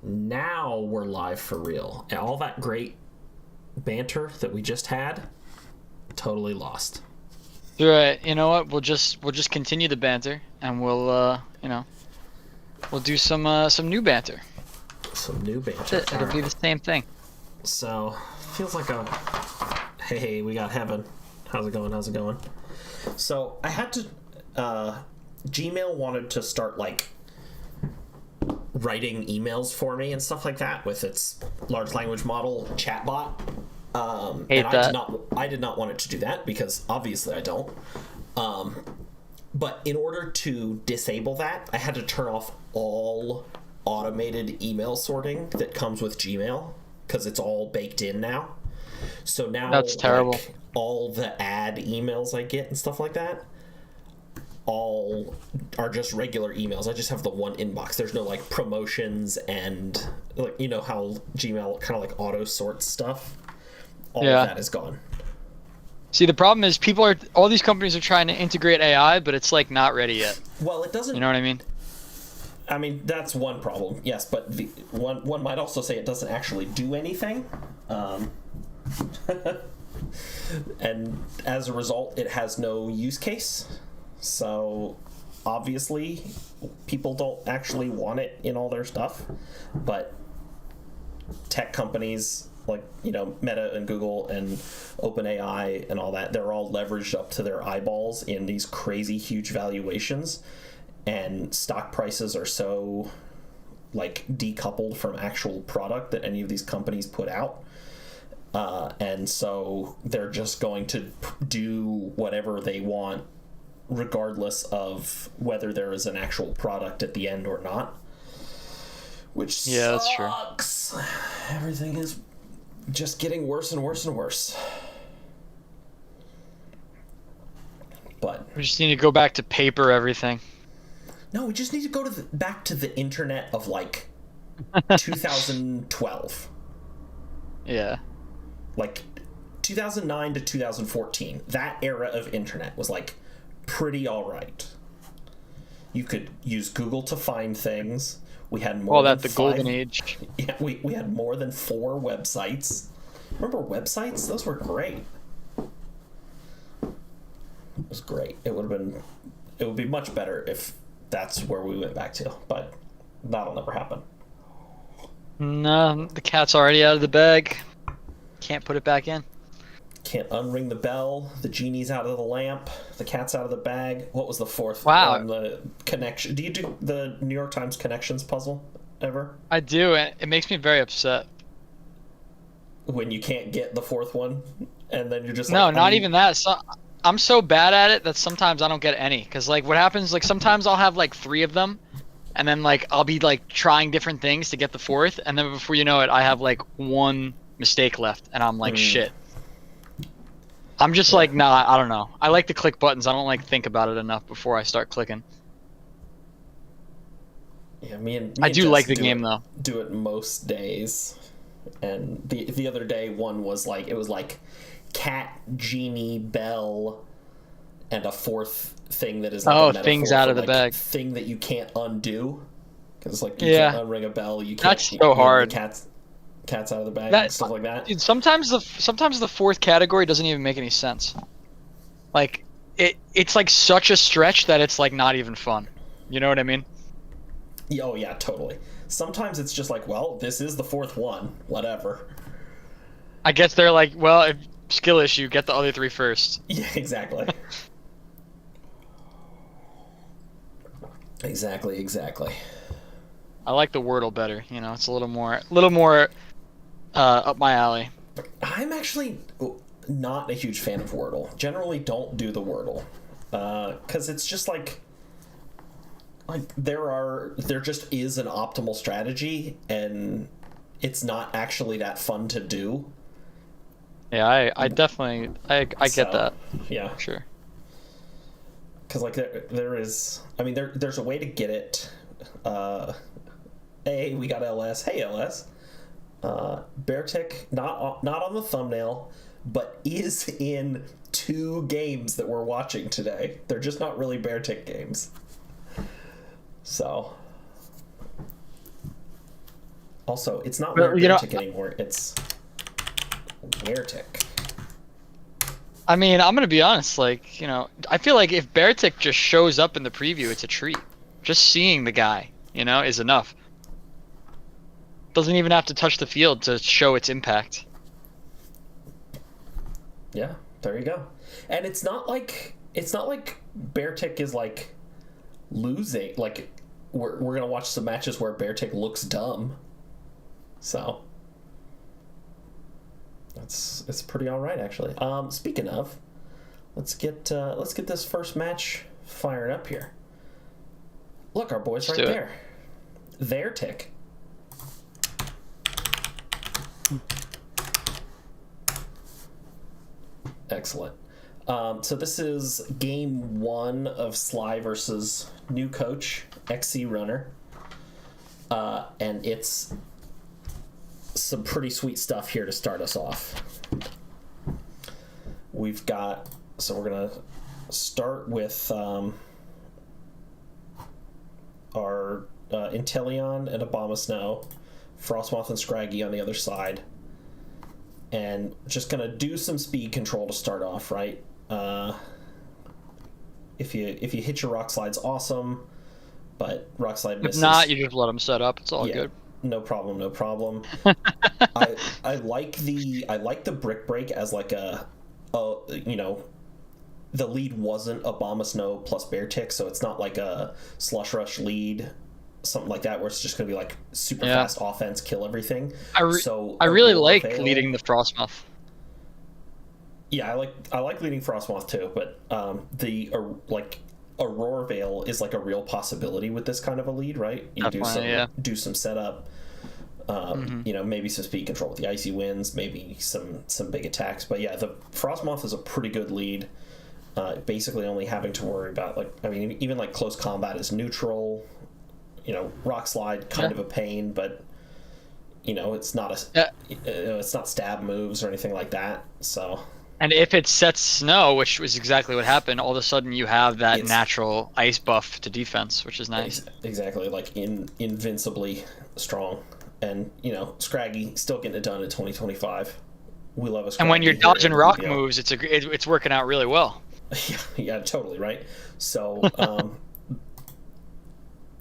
Now we're live for real. And all that great banter that we just had, totally lost. Right. You know what? We'll just continue the banter, and we'll do some new banter. Some new banter. It'll be the same thing. So feels like a hey, we got heaven. How's it going? So I had to Gmail wanted to start like writing emails for me and stuff like that with its large language model chatbot. Hate that. I did not want it to do that because obviously I don't. But in order to disable that, I had to turn off all automated email sorting that comes with Gmail because it's all baked in now. So now that's terrible. Like, all the ad emails I get and stuff like that all are just regular emails. I just have the one inbox. There's no like promotions and like, you know how Gmail kind of like auto sorts stuff. All of that is gone. See, the problem is all these companies are trying to integrate AI, but it's like not ready yet. Well, it doesn't. You know what I mean? I mean, that's one problem. Yes, but one might also say it doesn't actually do anything. And as a result, it has no use case. So obviously, people don't actually want it in all their stuff. But tech companies like, you know, Meta and Google and OpenAI and all that, they're all leveraged up to their eyeballs in these crazy huge valuations, and stock prices are so like decoupled from actual product that any of these companies put out, and so they're just going to do whatever they want regardless of whether there is an actual product at the end or not, which sucks. That's true. Everything is just getting worse and worse and worse. But We just need to go back to paper everything. no, we just need to go to back to the internet of like 2012. Yeah. Like 2009 to 2014. That era of internet was like pretty all right. You could use Google to find things. We had more than the golden age. Yeah, we had more than 4 websites. Remember websites? Those were great. It was great. It would be much better if that's where we went back to, but that'll never happen. No, the cat's already out of the bag. Can't put it back in. Can't unring the bell. The genie's out of the lamp. The cat's out of the bag. What was the fourth? Wow. The connection. Do you do the New York Times connections puzzle ever? I do, and it makes me very upset. When you can't get the fourth one, and then you're just like, No, not even that. So, I'm so bad at it that sometimes I don't get any. Because, like, what happens, like, sometimes I'll have, like, 3 of them, and then, like, I'll be, like, trying different things to get the 4th, and then before you know it, I have, like, 1 mistake left, and I'm like, shit. I'm just like, nah, I don't know. I like to click buttons. I don't like think about it enough before I start clicking. Yeah, me I and do Jess like the game, though. Do it most days. And the other day, one was like, it was like cat, genie, bell, and a 4th thing that is like a things out of the like, bag. thing that you can't undo. Because like you can't unring a bell, you can't. That's so hard. Cat's out of the bag and stuff like that. Dude, sometimes the 4th category doesn't even make any sense. Like it's like such a stretch that it's like not even fun. You know what I mean? Oh yeah, totally. Sometimes it's just like, well, this is the 4th one, whatever. I guess they're like, well, if skill issue, get the other 3 first. Yeah, exactly. Exactly. I like the Wordle better. You know, it's a little more up my alley. I'm actually not a huge fan of Wordle. Generally don't do the Wordle. Because it's just like there just is an optimal strategy, and it's not actually that fun to do. Yeah, I definitely get that. Yeah. Sure. Because like there is, I mean there's a way to get it. Hey, we got LS. Hey, LS. Beartick, not on the thumbnail, but is in 2 games that we're watching today. They're just not really Beartick games. So Also, it's not But, you know, Weretic anymore. It's Weretic. I mean, I'm gonna be honest. Like, you know, I feel like if Beartic just shows up in the preview, it's a treat. Just seeing the guy, you know, is enough. Doesn't even have to touch the field to show its impact. Yeah, there you go. And it's not like Beartic is like losing. Like we're gonna watch some matches where Beartic looks dumb. So it's pretty all right actually. Speaking of, let's get this first match fired up here. Look, our boy's right there. Their tick. Excellent. So this is game 1 of Sly versus new coach XC Runner, and it's some pretty sweet stuff here to start us off. We've got, so we're gonna start with our Inteleon and Abomasnow, Frostmoth and Scraggy on the other side, and just gonna do some speed control to start off, right? If you hit your Rock Slide's awesome, but Rock Slide misses. If not, you just let them set up. It's all good. No problem, no problem. I like the Brick Break as like a you know, the lead wasn't Abomasnow plus Beartic, so it's not like a Slush Rush lead, something like that, where it's just going to be like super fast offense, kill everything. I really like leading the Frostmoth. Yeah, I like leading Frostmoth too, but the like Aurora Veil is like a real possibility with this kind of a lead, right? You do some setup, you know, maybe some speed control with the Icy Winds, maybe some big attacks. But yeah, the Frostmoth is a pretty good lead. Basically only having to worry about, like, I mean, even like close combat is neutral. You know, Rock Slide kind of a pain, but you know, it's not it's not stab moves or anything like that. So, and if it sets snow, which was exactly what happened, all of a sudden you have that natural ice buff to defense, which is nice. Exactly, like invincibly strong. And you know, Scraggy still getting it done in 2025. We love a Scraggy. And when you're dodging rock moves, it's working out really well. Yeah, totally, right? So,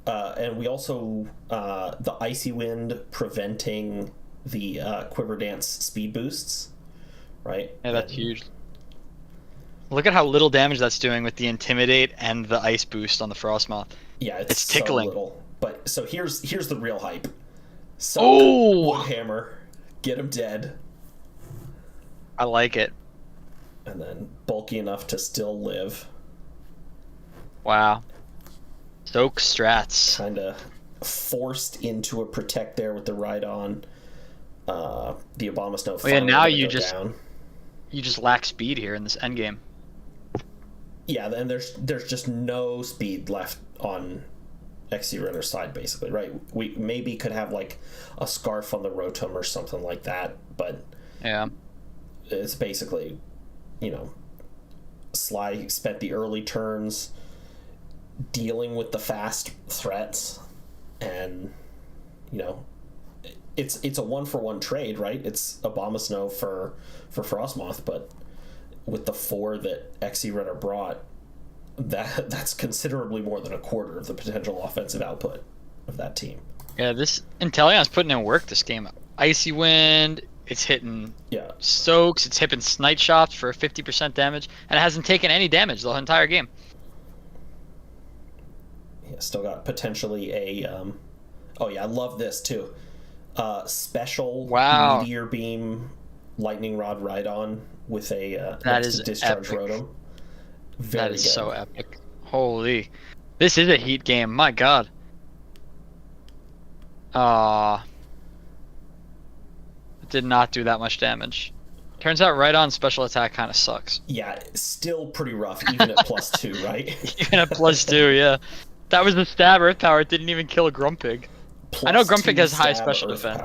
and we also, the Icy Wind preventing the Quiver Dance speed boosts, right? Yeah, that's huge. Look at how little damage that's doing with the Intimidate and the Ice boost on the Frostmoth. Yeah, it's tickling. So little. But, so here's the real hype. Woodhammer, get him dead. I like it. And then bulky enough to still live. Wow. Soak strats. Kind of forced into a protect there with the Rhydon. The Abomasnow. Oh yeah, now you just lack speed here in this endgame. Yeah, and there's just no speed left on XC Runner's side, basically, right? We maybe could have like a Scarf on the Rotom or something like that, but yeah, it's basically, you know, Sly spent the early turns dealing with the fast threats, and you know, it's a 1-for-1 trade, right? It's Abomasnow for Frostmoth, but with the 4 that XC Runner brought, that's considerably more than a quarter of the potential offensive output of that team. Yeah, this Inteleon's putting in work this game. Icy Wind, it's hitting Soaks, it's hitting Snipe Shots for 50% damage, and it hasn't taken any damage the entire game. Yeah, still got potentially a oh yeah, I love this too. Special Meteor Beam Lightning Rod Rhydon with a Discharge Rotom. That is so epic. Holy. This is a heat game, my god. It did not do that much damage. Turns out Rhydon special attack kind of sucks. Yeah, still pretty rough, even at +2, right? Even at +2, yeah. That was the stab Earth Power. It didn't even kill a Grumpig. I know Grumpig has high special defense.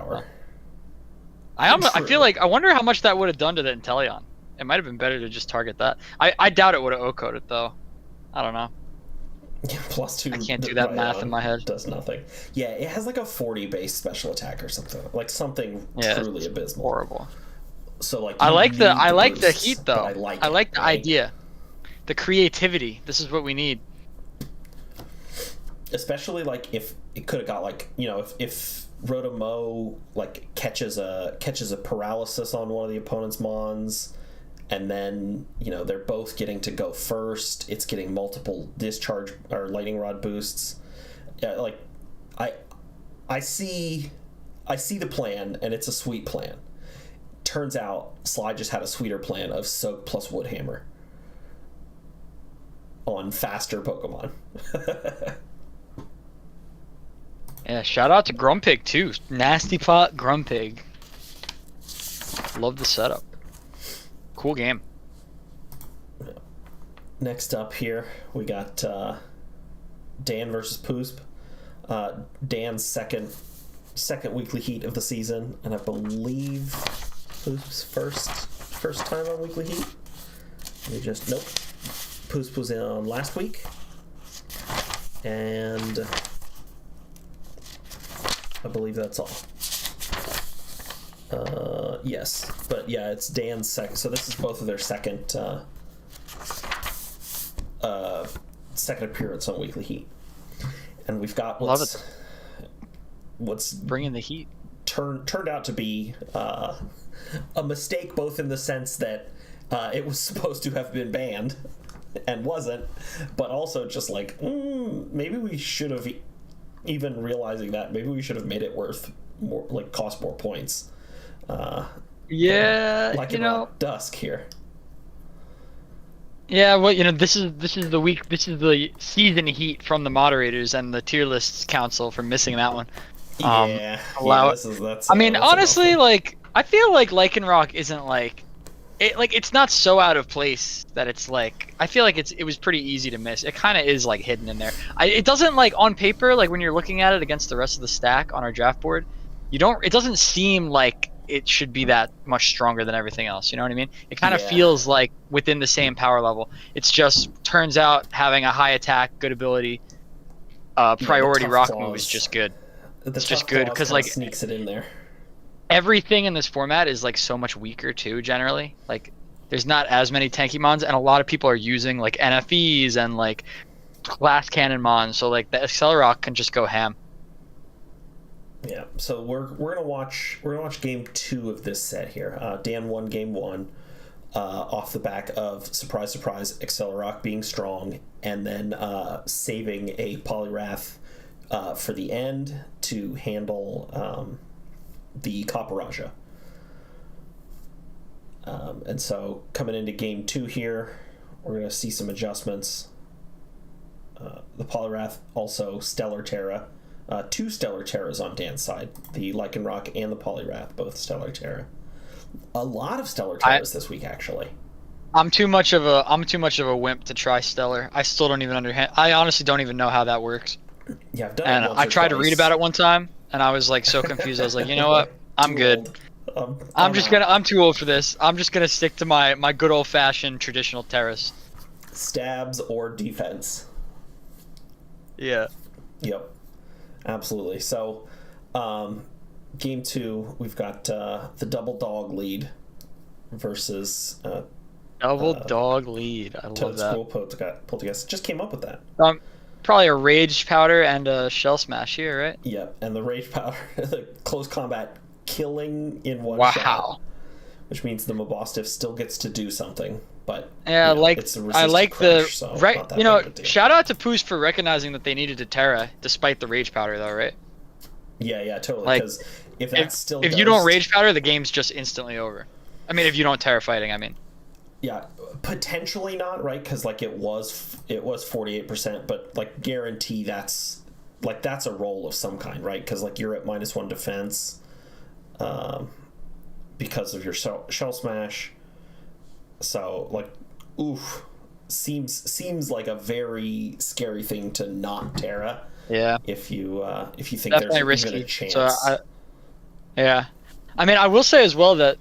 I feel like, I wonder how much that would have done to the Inteleon. It might have been better to just target that. I doubt it would have OHKO'd it, though. I don't know. Plus 2. I can't do that math in my head. Does nothing. Yeah, it has like a 40 base special attack or something. Like something truly abysmal. Horrible. So like I like the boosts, heat though. I like the idea. The creativity. This is what we need. Especially like if it could have got like, you know, if Rotomo like catches a paralysis on one of the opponent's mons, and then, you know, they're both getting to go first. It's getting multiple discharge or lightning rod boosts. Like, I see the plan, and it's a sweet plan. Turns out, Sly just had a sweeter plan of Soak plus Woodhammer on faster Pokemon. Yeah, shout out to Grumpig too. Nasty Pot Grumpig. Love the setup. Cool game. Next up here, we got Dan versus Poosp. Dan's second weekly heat of the season, and I believe Poosp's first time on weekly heat. Nope. Poosp was in on last week, and I believe that's all. Yes, but yeah, it's Dan's second. So this is both of their second appearance on Weekly Heat, and we've got what's bringing the heat turned out to be a mistake, both in the sense that it was supposed to have been banned and wasn't, but also just like maybe we should have, even realizing that maybe we should have made it worth more, like cost more points. Yeah, like you know, Dusk here. Yeah, well, you know, this is the season heat from the moderators and the tier lists council for missing that one. That's I mean, honestly, like I feel like Lycanroc isn't like it. Like it's not so out of place that it's like I feel like it was pretty easy to miss. It kind of is like hidden in there. It doesn't like on paper, like when you're looking at it against the rest of the stack on our draft board, it doesn't seem like it should be that much stronger than everything else. You know what I mean? It kind of feels like within the same power level. It's just turns out having a high attack, good ability, priority rock move is just good. It's just good because like sneaks it in there. Everything in this format is like so much weaker too. Generally, like there's not as many tanky mons, and a lot of people are using like NFEs and like glass cannon mons. So like the Accelerock can just go ham. Yeah, so we're gonna watch game 2 of this set here. Dan won game 1 off the back of surprise Accelerock being strong, and then saving a Poliwrath for the end to handle the Copperajah. And so coming into game 2 here, we're gonna see some adjustments. The Poliwrath also Stellar Terra. 2 Stellar Terras on Dan's side. The Lycanroc and the Poliwrath, both Stellar Terra. A lot of Stellar Terras this week, actually. I'm too much of a wimp to try Stellar. I still don't even understand. I honestly don't even know how that works. Yeah, I've done it once I tried to read about it one time, and I was like so confused. I was like, you know what? I'm good. I'm too old for this. I'm just gonna stick to my good old fashioned traditional Terras. Stabs or defense. Yeah. Yep. Absolutely. So, game 2, we've got the double dog lead versus double dog lead. I love that. Poltergeist just came up with that. Probably a Rage Powder and a Shell Smash here, right? Yep, and the Rage Powder, the close combat killing in one shot, which means the Mabostiff still gets to do something. But yeah, I like crunch, so right. You know, shout out to Poos for recognizing that they needed to Terra despite the Rage Powder, though, right? Yeah, totally. Like, because if you don't Rage Powder, the game's just instantly over. I mean, if you don't Terra fighting, I mean. Yeah, potentially not, right? Because like it was 48%, but like guarantee that's a roll of some kind, right? Because like you're at -1 defense, because of your shell smash. So like, oof, seems like a very scary thing to not Terra. Yeah. If you think definitely there's risky. even a chance. So yeah, I mean, I will say as well that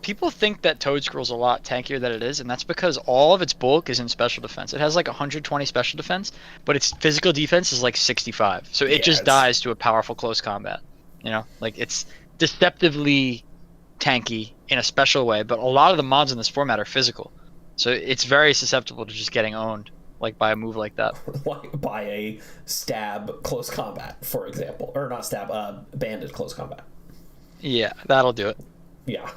people think that Toad Scroll's a lot tankier than it is, and that's because all of its bulk is in special defense. It has like 120 special defense, but its physical defense is like 65. So it just dies to a powerful close combat. You know, like it's deceptively tanky in a special way, but a lot of the mods in this format are physical. So it's very susceptible to just getting owned, like by a move like that. Like by a stab close combat, for example. Or not stab, banded close combat. Yeah, that'll do it. Yeah.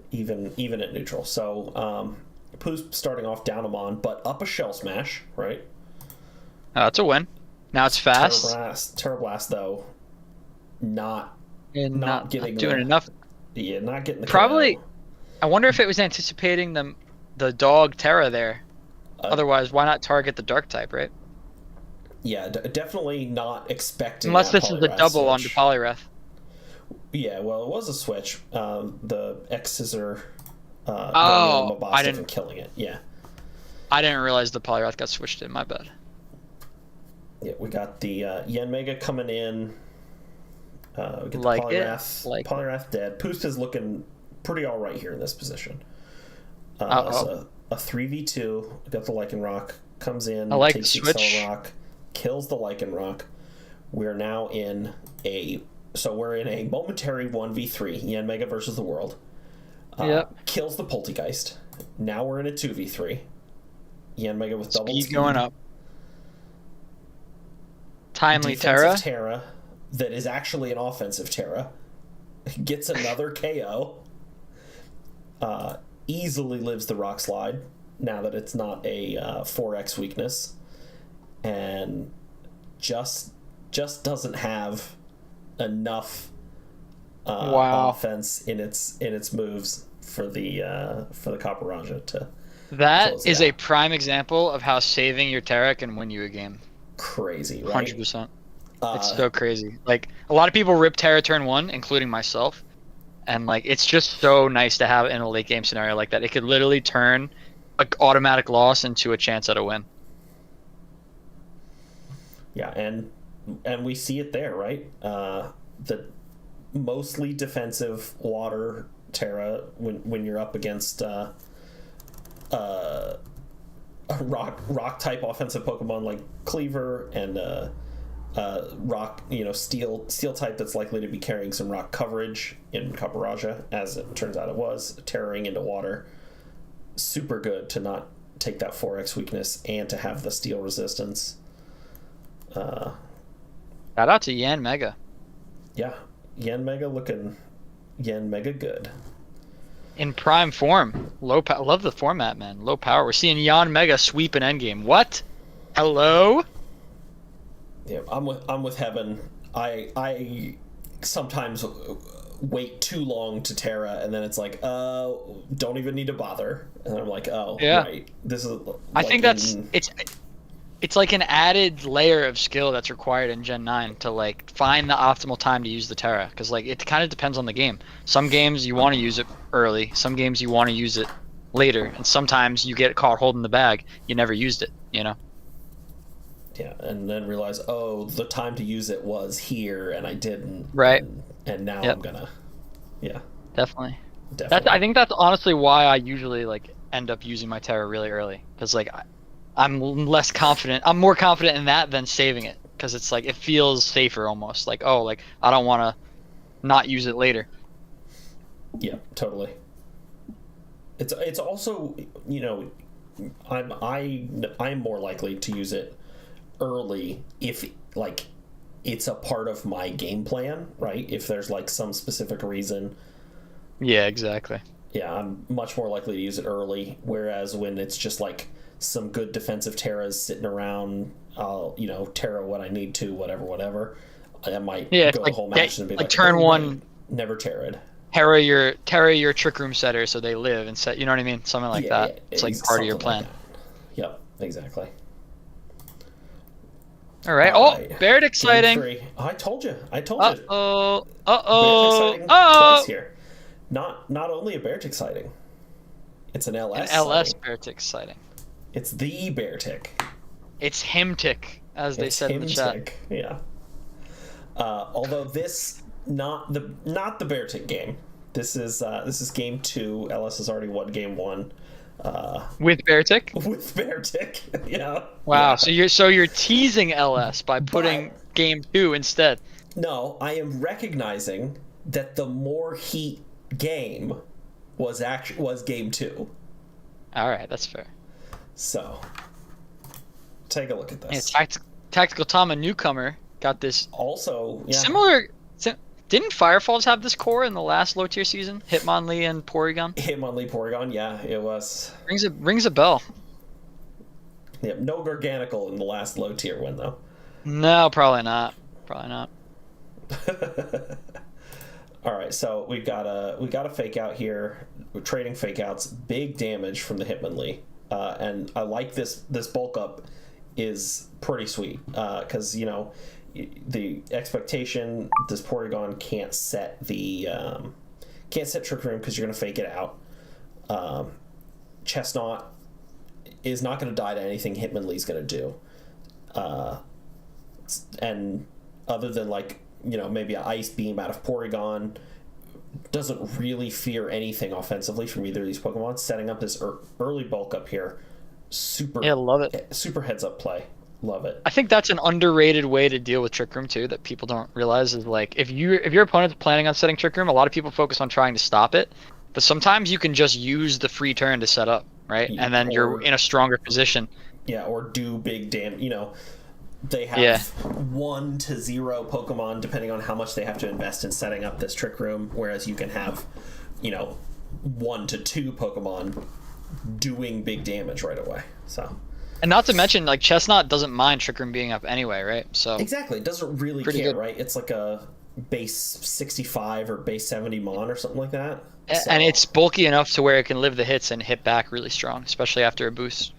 Even at neutral. So, Pooh's starting off down a mon, but up a Shell Smash, right? That's a win. Now it's fast. Terrablast, though, not getting doing enough. Yeah, not getting the Probably. KO. I wonder if it was anticipating the dog Terra there. Otherwise, why not target the dark type, right? Yeah, definitely not expecting. Unless that this is the double switch. onto Poliwrath. Yeah, well, it was a switch. The X Scissor. I didn't killing it. Yeah. I didn't realize the Poliwrath got switched in. My bad. Yeah, we got the Yanmega coming in. We get the Like Poliwrath. it. Like Poliwrath dead. Poost is looking pretty all right here in this position. So a 3v2. We got the Lycanroc. Comes in, takes the Accelerock, kills the Lycanroc. We're now in a momentary 1v3. Yanmega versus the world. Kills the Poltegeist. Now we're in a 2v3. Yanmega with double speed going up. Timely defensive Terra. Terra that is actually an offensive Terra gets another KO. Easily lives the Rock Slide now that it's not a 4x weakness, and just doesn't have enough offense in its moves for the Copperajah to. That is a prime example of how saving your Terra can win you a game. Crazy, right? 100%. It's so crazy. Like, a lot of people rip Terra turn 1, including myself, and like it's just so nice to have in a late game scenario like that. It could literally turn an automatic loss into a chance at a win. Yeah, and we see it there, right? The mostly defensive water Terra when you're up against a rock type offensive Pokemon like Cleaver and rock, steel type that's likely to be carrying some rock coverage in Copperajah, as it turns out it was, Terroring into water. Super good to not take that 4x weakness and to have the steel resistance. Shout out to Yanmega. Yeah, Yanmega looking Yanmega good. In prime form. I love the format, man. Low power. We're seeing Yanmega sweep an endgame. What? Hello? Yeah, I'm with Heaven. I sometimes wait too long to Terra, and then it's like, don't even need to bother. And I'm like, right. This is. I think it's like an added layer of skill that's required in Gen 9 to like find the optimal time to use the Terra, because like it kind of depends on the game. Some games you want to use it early, some games you want to use it later, and sometimes you get caught holding the bag, you never used it, Yeah, and then realize, the time to use it was here, and I didn't. Right. And now I'm gonna. Yeah. Definitely. I think that's honestly why I usually like end up using my Terra really early, because like I'm less confident. I'm more confident in that than saving it, because it's like it feels safer almost. Like I don't want to not use it later. Yeah, totally. It's also I'm more likely to use it early if like it's a part of my game plan, right? If there's like some specific reason. Yeah, exactly. Yeah, I'm much more likely to use it early, whereas when it's just like some good defensive Terras sitting around, I'll Terra what I need to, whatever. I might go the whole match and be like turn one, never Terra'd. Terra your Trick Room setter so they live and set. You know what I mean? Something like that. Yeah, it's like part of your plan. Like yep, exactly. All right. Barret exciting. I told you. Uh-oh. Twice here. Not only a Barret exciting. It's an LS. An LS Barret exciting. It's the Beartic. It's Himtic, as they said in the chat. Yeah. Although this not the Beartic game. This is game 2. LS has already won game 1. With Beartick? With Beartick, yeah. Wow. Yeah. So you're teasing LS by putting game 2 instead. No, I am recognizing that the more heat game was game 2. All right, that's fair. So, take a look at this. Yeah, Tactical Tom, a newcomer, got this. Also, yeah. Similar. Didn't Firefalls have this core in the last low tier season? Hitmonlee and Porygon. Hitmonlee, Porygon, yeah, it was. Rings a bell. Yeah, no Garganical in the last low tier one though. No, probably not. Probably not. All right, so we got a fake out here. We're trading fake outs. Big damage from the Hitmonlee, and I like this bulk up is pretty sweet because the expectation this Porygon can't set Trick Room because you're gonna fake it out. Chestnut is not gonna die to anything Hitmonlee's gonna do, and other than maybe an Ice Beam out of Porygon, doesn't really fear anything offensively from either of these Pokemon. Setting up this early bulk up here, love it. Super heads up play. Love it. I think that's an underrated way to deal with Trick Room too that people don't realize is if your opponent's planning on setting Trick Room, a lot of people focus on trying to stop it, but sometimes you can just use the free turn to set up, right? And then you're in a stronger position. Yeah, or do big damage. They have 1 to 0 Pokemon depending on how much they have to invest in setting up this Trick Room, whereas you can have 1 to 2 Pokemon doing big damage right away. So. And not to mention, Chestnut doesn't mind Trick Room being up anyway, right? So exactly, it doesn't really care, good. Right? It's like a base 65 or base 70 Mon or something like that. So. And it's bulky enough to where it can live the hits and hit back really strong, especially after a boost.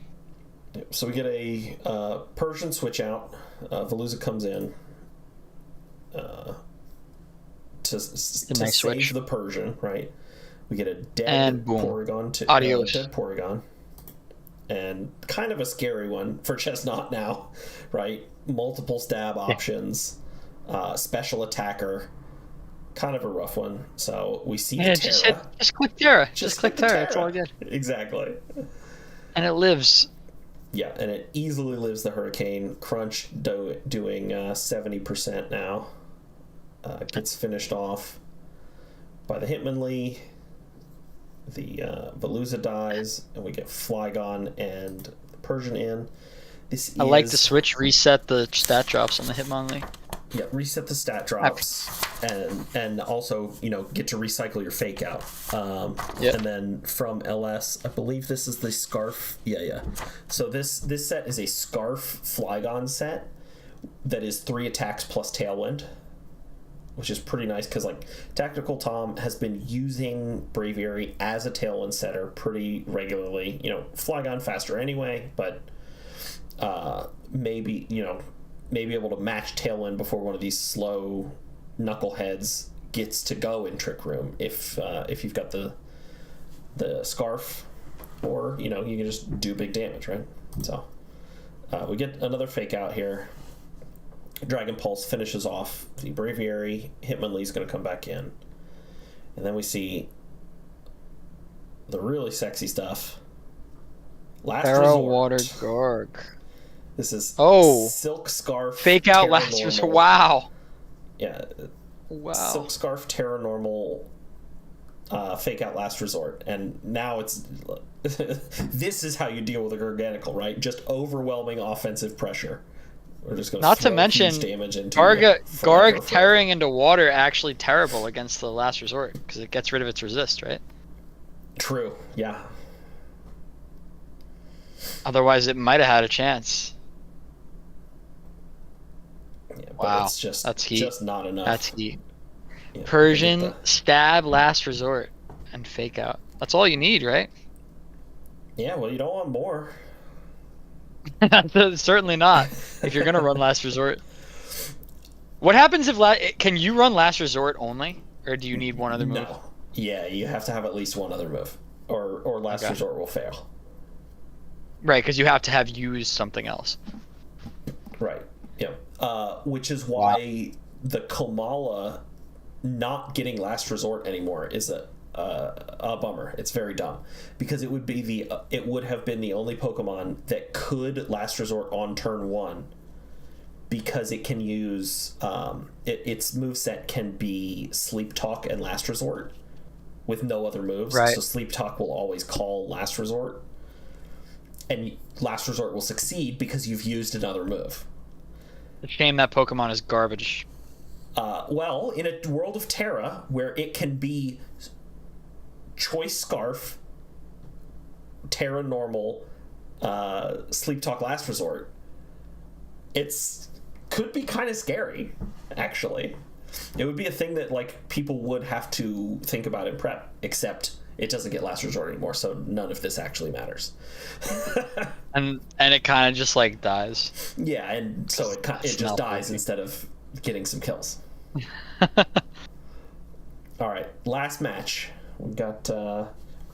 So we get a Persian switch out. Veluza comes in to save switch. The Persian, right? We get a dead Porygon to dead Porygon. And kind of a scary one for Chestnut now, right? Multiple stab options, special attacker, kind of a rough one. So we see Terra. Just click Terra. Just click Terra. It's all good. Exactly. And it lives. Yeah, and it easily lives the Hurricane. Crunch doing 70% now. Gets finished off by the Hitmonlee. The Veluza dies, and we get Flygon and the Persian in. I like the switch, reset the stat drops on the Hitmonlee. Yeah, reset the stat drops, and also get to recycle your fake out. And then from LS, I believe this is the Scarf. Yeah. So this set is a Scarf Flygon set that is 3 attacks plus Tailwind, which is pretty nice because Tactical Tom has been using Braviary as a Tailwind setter pretty regularly. Flygon faster anyway, but maybe able to match Tailwind before one of these slow knuckleheads gets to go in Trick Room if you've got the Scarf, or you can just do big damage, right? So we get another fake out here. Dragon Pulse finishes off the Braviary. Hitmonlee's going to come back in. And then we see the really sexy stuff. Last Resort. Water Gorg. This is Silk Scarf. Fake out Last Resort. Wow. Yeah. Wow. Silk Scarf Terra Normal. Fake out Last Resort. And now it's... this is how you deal with a Garganical, right? Just overwhelming offensive pressure. We're just going not to mention, Garg tearing into water actually terrible against the Last Resort because it gets rid of its resist, right? True, yeah. Otherwise, it might have had a chance. Yeah, wow, it's that's heat. Just not enough. That's heat. Yeah, Persian, stab, Last Resort, and fake out. That's all you need, right? Yeah, well, you don't want more. Certainly not. If you're gonna run Last Resort, what happens if can you run Last Resort only, or do you need one other move? No. Yeah, you have to have at least one other move, or Last Resort will fail. Right, because you have to have used something else. Right. Yeah. Which is why the Komala not getting Last Resort anymore is a bummer. It's very dumb because it would have been the only Pokemon that could Last Resort on turn 1 because it can use its moveset can be Sleep Talk and Last Resort with no other moves. Right. So Sleep Talk will always call Last Resort, and Last Resort will succeed because you've used another move. It's a shame that Pokemon is garbage. Well, in a world of Terra where it can be Choice Scarf, Terra Normal, Sleep Talk Last Resort, could be kind of scary, actually. It would be a thing that like people would have to think about in prep, except it doesn't get Last Resort anymore, so none of this actually matters. and it kind of just like dies. Yeah, and so it just dies instead of getting some kills. All right, last match. We got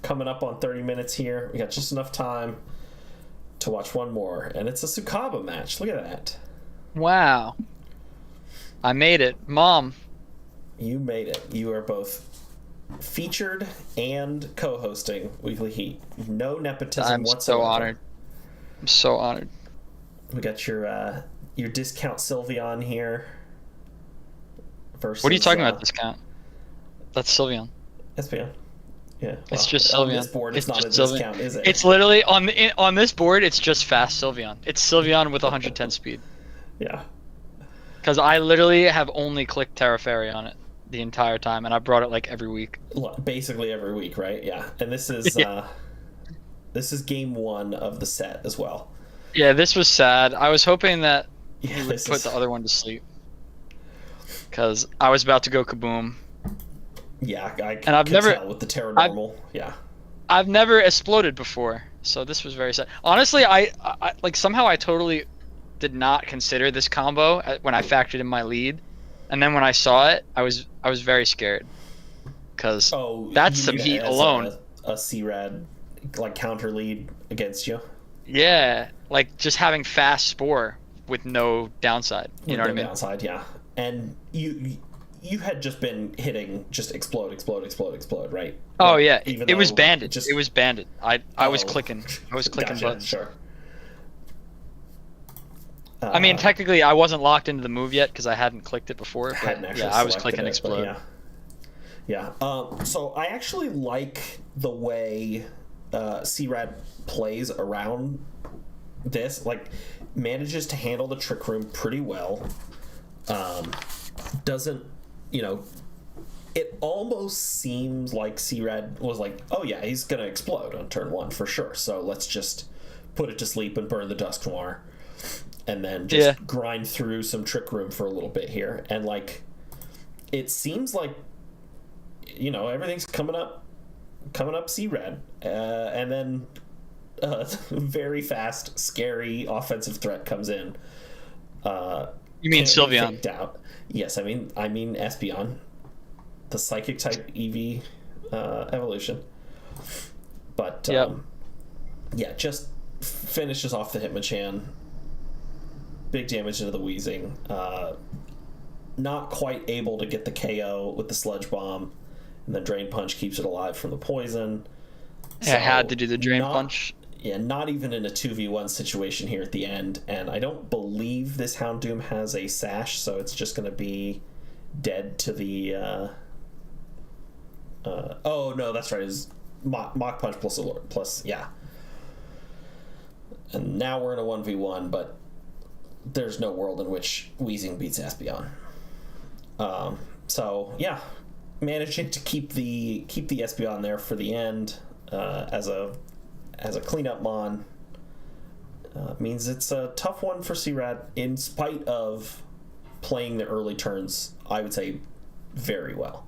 coming up on 30 minutes here. We got just enough time to watch one more, and it's a Sucaba match. Look at that. Wow. I made it. Mom. You made it. You are both featured and co-hosting Weekly Heat. No nepotism whatsoever. So honored. I'm so honored. We got your discount Sylveon here. Versus, what are you talking about, discount? That's Sylveon. Espeon. Yeah. It's just Sylveon. On this board, it's not a Sylveon. discount, is it? It's literally on this board. It's just fast Sylveon. It's Sylveon with 110 speed. Yeah. Because I literally have only clicked Terra Fairy on it the entire time, and I brought it like every week. Basically every week, right? Yeah. And this is this is game 1 of the set as well. Yeah, this was sad. I was hoping that he would put the other one to sleep. Because I was about to go kaboom. Yeah, I've never tell with the Terra Normal. I've never exploded before, so this was very sad. Honestly, I like somehow I totally did not consider this combo when I factored in my lead, and then when I saw it, I was very scared. Because that's some heat alone. A C-Rad like counter lead against you. Yeah, like just having fast Spore with no downside. You know what I mean? Downside, yeah. And you had just been hitting just explode, right? Oh yeah, it was banded. It was banded. I was clicking. I was clicking gotcha, buttons. Sure. I mean, technically, I wasn't locked into the move yet because I hadn't clicked it before. But yeah, I was clicking explode. Yeah. So I actually like the way C-Rad plays around this. Like, manages to handle the Trick Room pretty well. Doesn't, it almost seems like C-Rad was like, oh yeah, he's gonna explode on turn 1 for sure, so let's just put it to sleep and burn the Dusk Noir and then just grind through some Trick Room for a little bit here. And like, it seems like everything's coming up C-Rad, and then very fast scary offensive threat comes in. You mean Sylveon? Out. Yes, I mean Espeon, the Psychic type EV evolution. But just finishes off the Hitmonchan. Big damage into the Weezing. Not quite able to get the KO with the Sludge Bomb, and then Drain Punch keeps it alive from the poison. Yeah, I had to do the Drain Punch. Yeah, not even in a 2v1 situation here at the end, and I don't believe this Houndoom has a Sash, so it's just going to be dead to the... oh, no, that's right, it's Mach Punch plus, yeah. And now we're in a 1v1, but there's no world in which Weezing beats Espeon. So, yeah, managing to keep the Espeon there for the end as a cleanup mon means it's a tough one for C-Rad in spite of playing the early turns, I would say, very well.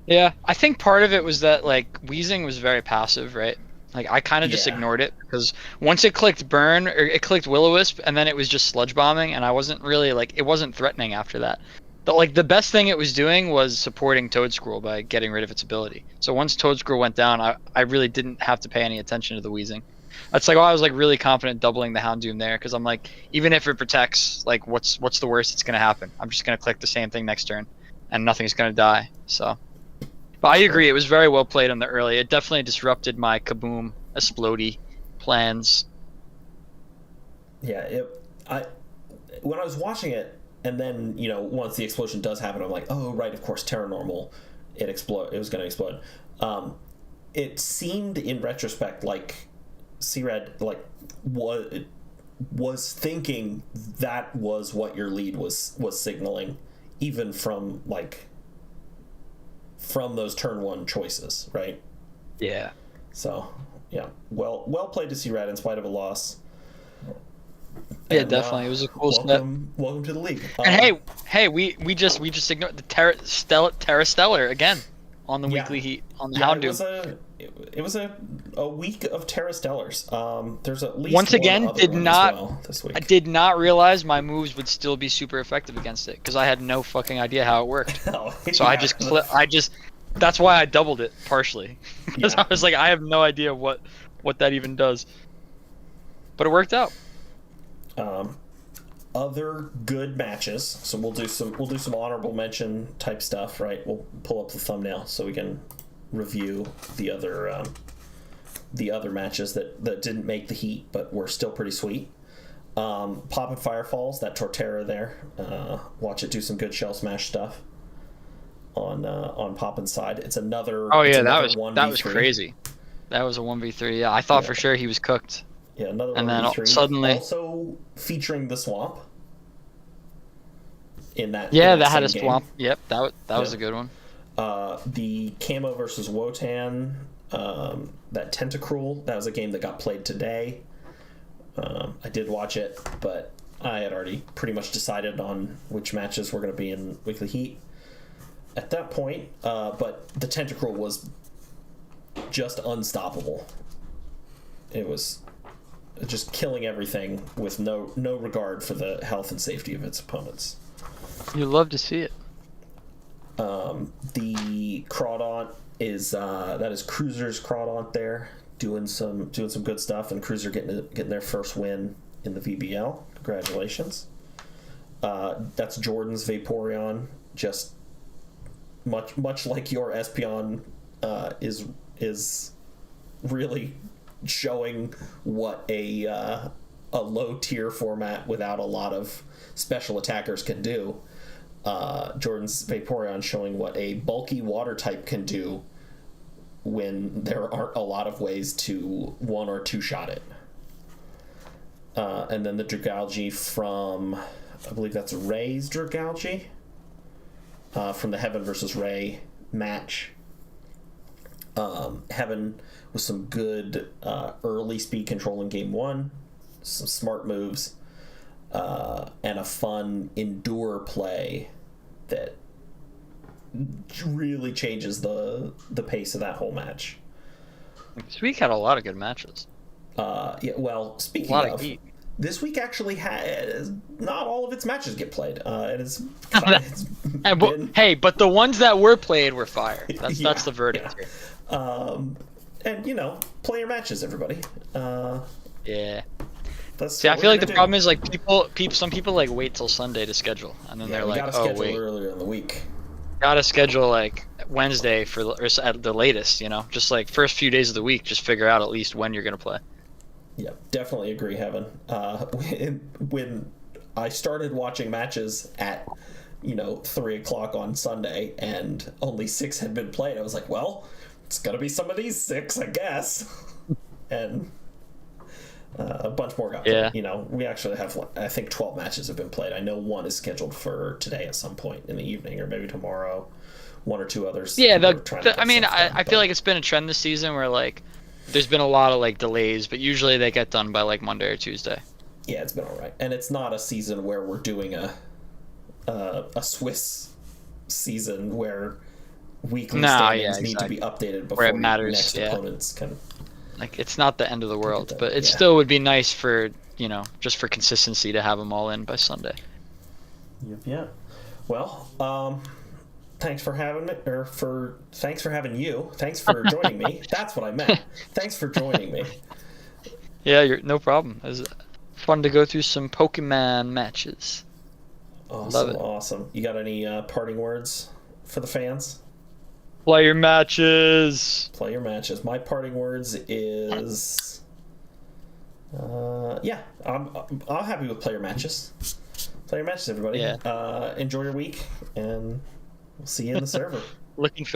Yeah, I think part of it was that like Weezing was very passive, right? Like I kind of just ignored it because once it clicked Burn or it clicked Will-O-Wisp and then it was just Sludge Bombing, and I wasn't really like, it wasn't threatening after that. But like the best thing it was doing was supporting Toedscruel by getting rid of its ability. So once Toedscruel went down, I really didn't have to pay any attention to the Weezing. That's like why I was like really confident doubling the Houndoom there, because I'm like, even if it protects, like what's the worst that's gonna happen? I'm just gonna click the same thing next turn. and nothing's gonna die. So, but I agree, it was very well played on the early. It definitely disrupted my kaboom explodey plans. Yeah, when I was watching it, and then once the explosion does happen, I'm like, oh right, of course, Terra Normal, it was going to explode. It seemed in retrospect like C-Red was thinking that was what your lead was signaling, even from those turn one choices, right? Yeah. So yeah, well played to C-Red in spite of a loss. Yeah, and, definitely. It was a cool step. Welcome to the league. And hey, we just ignored the Terra Stellar again on the weekly heat on the Houndoom. It was a week of Terra Stellars. There's at least once again this week. I did not realize my moves would still be super effective against it because I had no fucking idea how it worked. So yeah. I just that's why I doubled it partially because I was like, I have no idea what that even does, but it worked out. Other good matches. So we'll do some honorable mention type stuff, right? We'll pull up the thumbnail so we can review the other matches that didn't make the heat but were still pretty sweet. Pop and Firefalls, that Torterra there. Watch it do some good shell smash stuff on Poppin's side. It's another. Oh yeah, that was crazy. That was a 1v3. Yeah, I thought for sure he was cooked. Yeah, another 1v3. And then suddenly also featuring the swamp. In that that had a swamp. Yep, that was a good one. The Camo versus Wotan, that Tentacruel, that was a game that got played today. I did watch it, but I had already pretty much decided on which matches were going to be in Weekly Heat at that point. But the Tentacruel was just unstoppable. It was just killing everything with no regard for the health and safety of its opponents. You love to see it. The Crawdaunt is Cruiser's Crawdaunt there doing some good stuff, and Cruiser getting their first win in the VBL. Congratulations. That's Jordan's Vaporeon, just much like your Espeon is really showing what a low tier format without a lot of special attackers can do. Jordan's Vaporeon showing what a bulky water type can do when there aren't a lot of ways to one or two shot it. And then the Dragalge from, I believe that's Ray's Dragalge, from the Heaven versus Ray match. Heaven with some good early speed control in game one, some smart moves, and a fun endure play that really changes the pace of that whole match. This week had a lot of good matches. Yeah, well, speaking of heat. This week actually has not all of its matches get played. And it's but the ones that were played were fire. That's the verdict here. And play your matches, everybody. Yeah. See, I feel like the problem is some people like wait till Sunday to schedule, and then they're like, oh wait, earlier in the week. Gotta schedule like Wednesday or at the latest, just like first few days of the week, just figure out at least when you're gonna play. Yeah, definitely agree, Heaven. When I started watching matches at 3:00 on Sunday and only 6 had been played, I was like, well, it's gonna be some of these 6, I guess. And a bunch more got played. We actually have, I think 12 matches have been played. I know one is scheduled for today at some point in the evening, or maybe tomorrow. One or two others. Yeah, I feel like it's been a trend this season where there's been a lot of delays, but usually they get done by Monday or Tuesday. Yeah, it's been all right, and it's not a season where we're doing a Swiss season where weekly standings need to be updated before next opponents can. It's not the end of the world, but it still would be nice for just for consistency to have them all in by Sunday. Yep. Yeah. Well, thanks for having thanks for having you. Thanks for joining me. That's what I meant. Thanks for joining me. Yeah, no problem. It was fun to go through some Pokemon matches. Awesome. You got any parting words? for the fans? Play your matches. Play your matches. My parting words is, yeah, I'm happy with player matches. Play your matches, everybody. Yeah. Enjoy your week, and we'll see you in the server. Looking